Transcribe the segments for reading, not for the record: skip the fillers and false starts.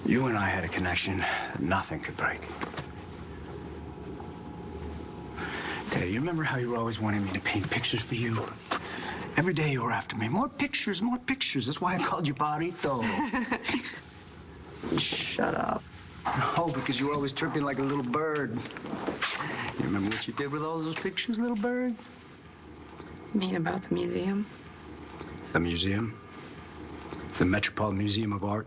You and I had a connection that nothing could break. Teddy, you remember how you were always wanting me to paint pictures for you? Every day you were after me. More pictures, more pictures. That's why I called you Barito. Shut up. No, because you were always tripping like a little bird. You remember what you did with all those pictures, little bird? You mean about the museum? The museum? The Metropolitan Museum of Art?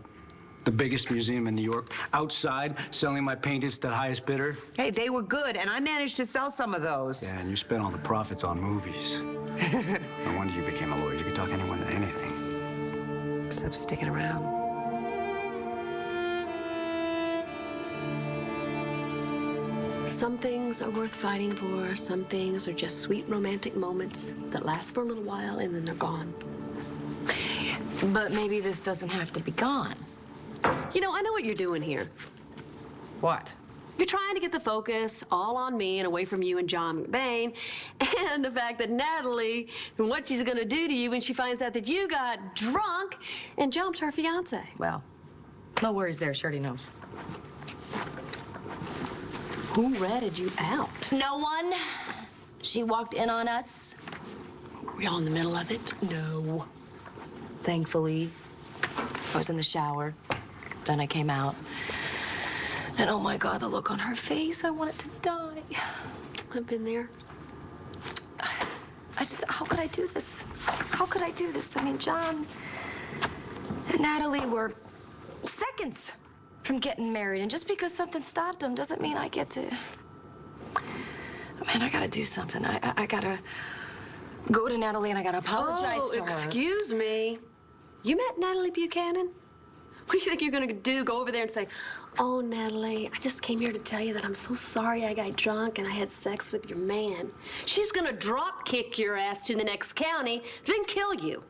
The biggest museum in New York, outside, selling my paintings to the highest bidder. Hey, they were good, and I managed to sell some of those. Yeah, and you spent all the profits on movies. No wonder you became a lawyer. You could talk anyone into anything. Except sticking around. Some things are worth fighting for. Some things are just sweet romantic moments that last for a little while and then they're gone. But maybe this doesn't have to be gone. You know, I know what you're doing here. What? You're trying to get the focus all on me and away from you and John McBain and the fact that Natalie and what she's gonna do to you when she finds out that you got drunk and jumped her fiance. Well, no worries there. She already knows. Who ratted you out? No one. She walked in on us. Were we all in the middle of it? No. Thankfully, I was in the shower. Then I came out. And oh my God, the look on her face. I wanted to die. I've been there. How could I do this? How could I do this? I mean, John and Natalie were seconds from getting married. And just because something stopped them doesn't mean I get to... Man, I gotta do something. I gotta go to Natalie and I gotta apologize to her. Excuse me. You met Natalie Buchanan? What do you think you're gonna do? Go over there and say, "Oh, Natalie, I just came here to tell you that I'm so sorry I got drunk and I had sex with your man." She's gonna drop kick your ass to the next county, then kill you.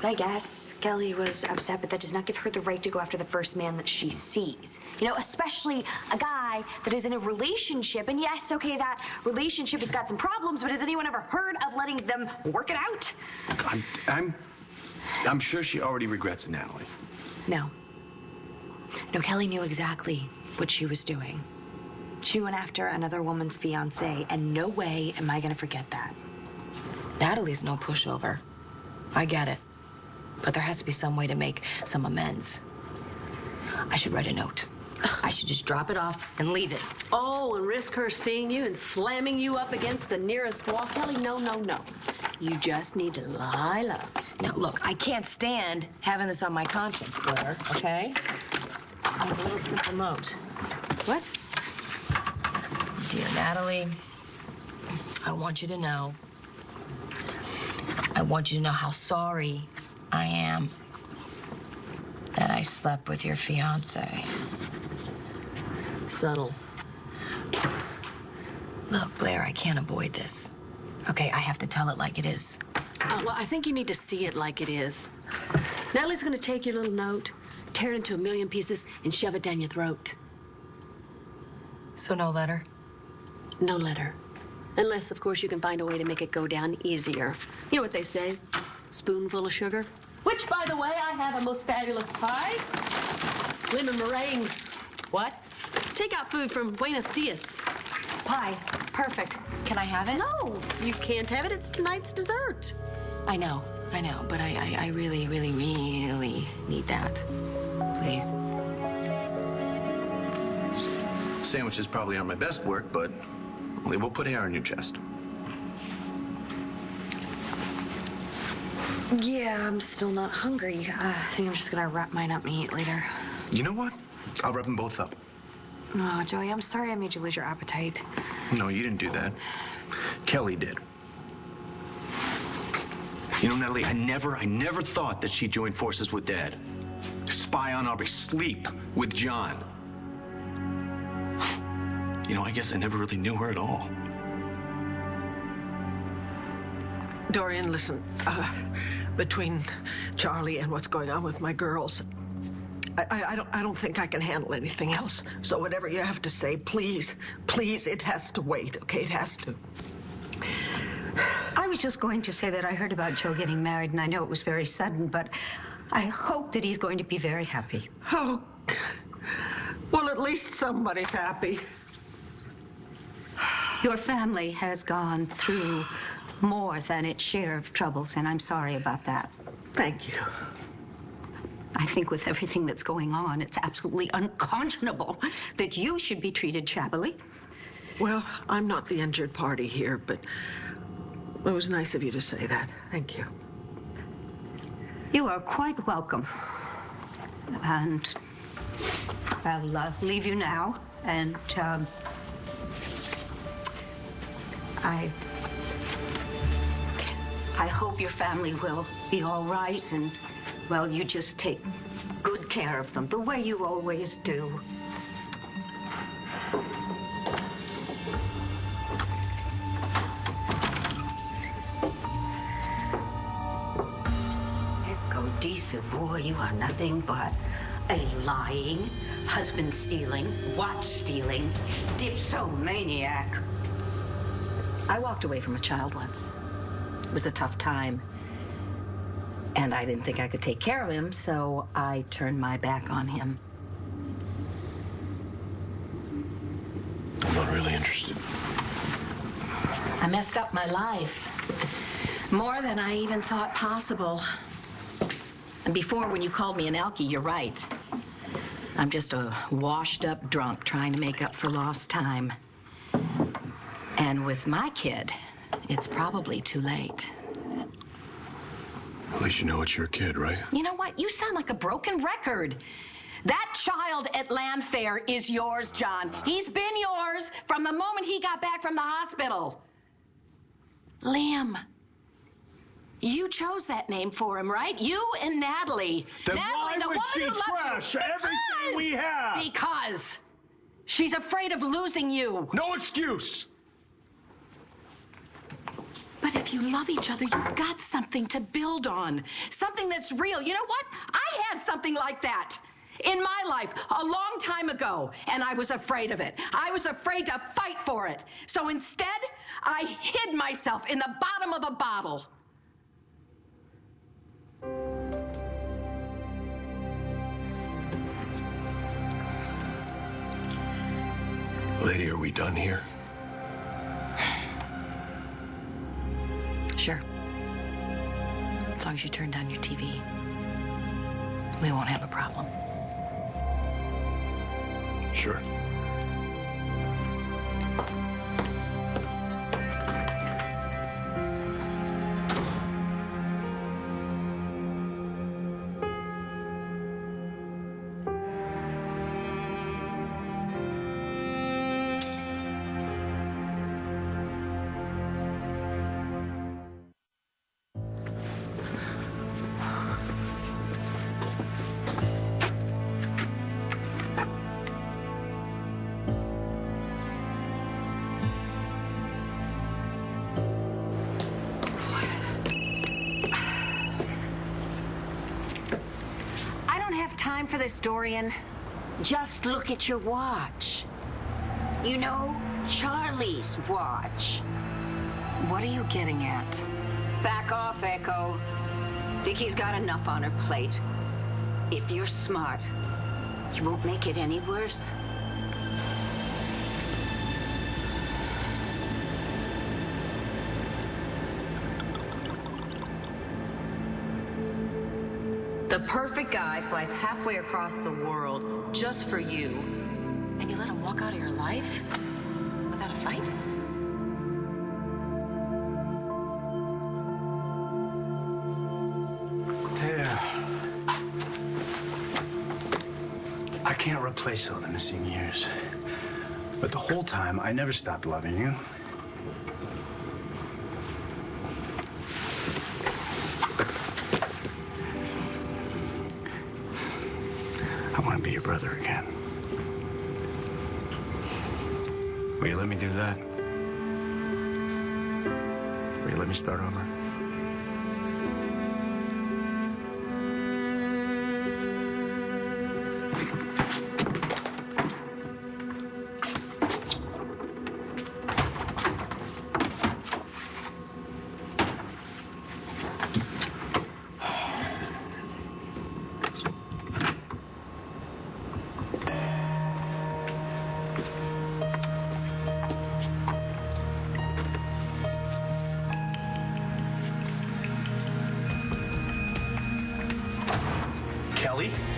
I guess Kelly was upset, but that does not give her the right to go after the first man that she sees. You know, especially a guy that is in a relationship. And yes, okay, that relationship has got some problems, but has anyone ever heard of letting them work it out? I'm sure she already regrets it, Natalie. No. No, Kelly knew exactly what she was doing. She went after another woman's fiancé, and no way am I gonna forget that. Natalie's no pushover. I get it. But there has to be some way to make some amends. I should write a note. I should just drop it off and leave it. Oh, and risk her seeing you and slamming you up against the nearest wall? Kelly, no, no, no. You just need to lie low. Now, look, I can't stand having this on my conscience, Blair, okay? Just make a little simple note. What? Dear Natalie, I want you to know. I want you to know how sorry I am that I slept with your fiancé. Subtle. Look, Blair, I can't avoid this. Okay, I have to tell it like it is. Well, I think you need to see it like it is. Natalie's gonna take your little note, tear it into a million pieces, and shove it down your throat. So no letter? No letter. Unless, of course, you can find a way to make it go down easier. You know what they say? Spoonful of sugar. Which, by the way, I have a most fabulous pie. Lemon meringue. What? Takeout food from Buenos Dias. Pie. Perfect. Can I have it? No, you can't have it. It's tonight's dessert. I know, but I really, really, really need that. Please. Sandwiches probably aren't my best work, but we will put hair on your chest. Yeah, I'm still not hungry. I think I'm just gonna wrap mine up and eat later. You know what? I'll wrap them both up. Oh, Joey, I'm sorry I made you lose your appetite. No, you didn't do that. Kelly did. You know, Natalie, I never thought that she'd join forces with Dad. Spy on Aubrey, sleep with John. You know, I guess I never really knew her at all. Dorian, listen, between Charlie and what's going on with my girls, I don't think I can handle anything else. So whatever you have to say, please, it has to wait, okay? It has to. I was just going to say that I heard about Joe getting married, and I know it was very sudden, but I hope that he's going to be very happy. Oh, well, at least somebody's happy. Your family has gone through more than its share of troubles, and I'm sorry about that. Thank you. I think with everything that's going on, it's absolutely unconscionable that you should be treated shabbily. Well, I'm not the injured party here, but it was nice of you to say that. Thank you. You are quite welcome. And I'll leave you now, and I hope your family will be all right, and, well, you just take good care of them, the way you always do. Echo de Savoy, you are nothing but a lying, husband-stealing, watch-stealing, dipsomaniac. I walked away from a child once. It was a tough time. And I didn't think I could take care of him, so I turned my back on him. I'm not really interested. I messed up my life. More than I even thought possible. And before, when you called me an alkie, you're right. I'm just a washed-up drunk trying to make up for lost time. And with my kid, it's probably too late. At least you know it's your kid, right? You know what? You sound like a broken record. That child at Land Fair is yours, John. He's been yours from the moment he got back from the hospital. Liam, you chose that name for him, right? You and Natalie. Then Natalie, why the would woman she who loves trash you. everything we have? Because she's afraid of losing you. No excuse! But if you love each other, you've got something to build on. Something that's real. You know what? I had something like that in my life a long time ago, and I was afraid of it. I was afraid to fight for it. So instead, I hid myself in the bottom of a bottle. Lady, are we done here? Sure. As long as you turn down your TV, we won't have a problem. Sure. Time for this, Dorian. Just look at your watch. You know, Charlie's watch. What are you getting at? Back off, Echo. Vicky's got enough on her plate. If you're smart, you won't make it any worse. The perfect guy flies halfway across the world just for you, and you let him walk out of your life without a fight? There. I can't replace all the missing years. But the whole time, I never stopped loving you. I want to be your brother again. Will you let me do that? Will you let me start over? Kelly.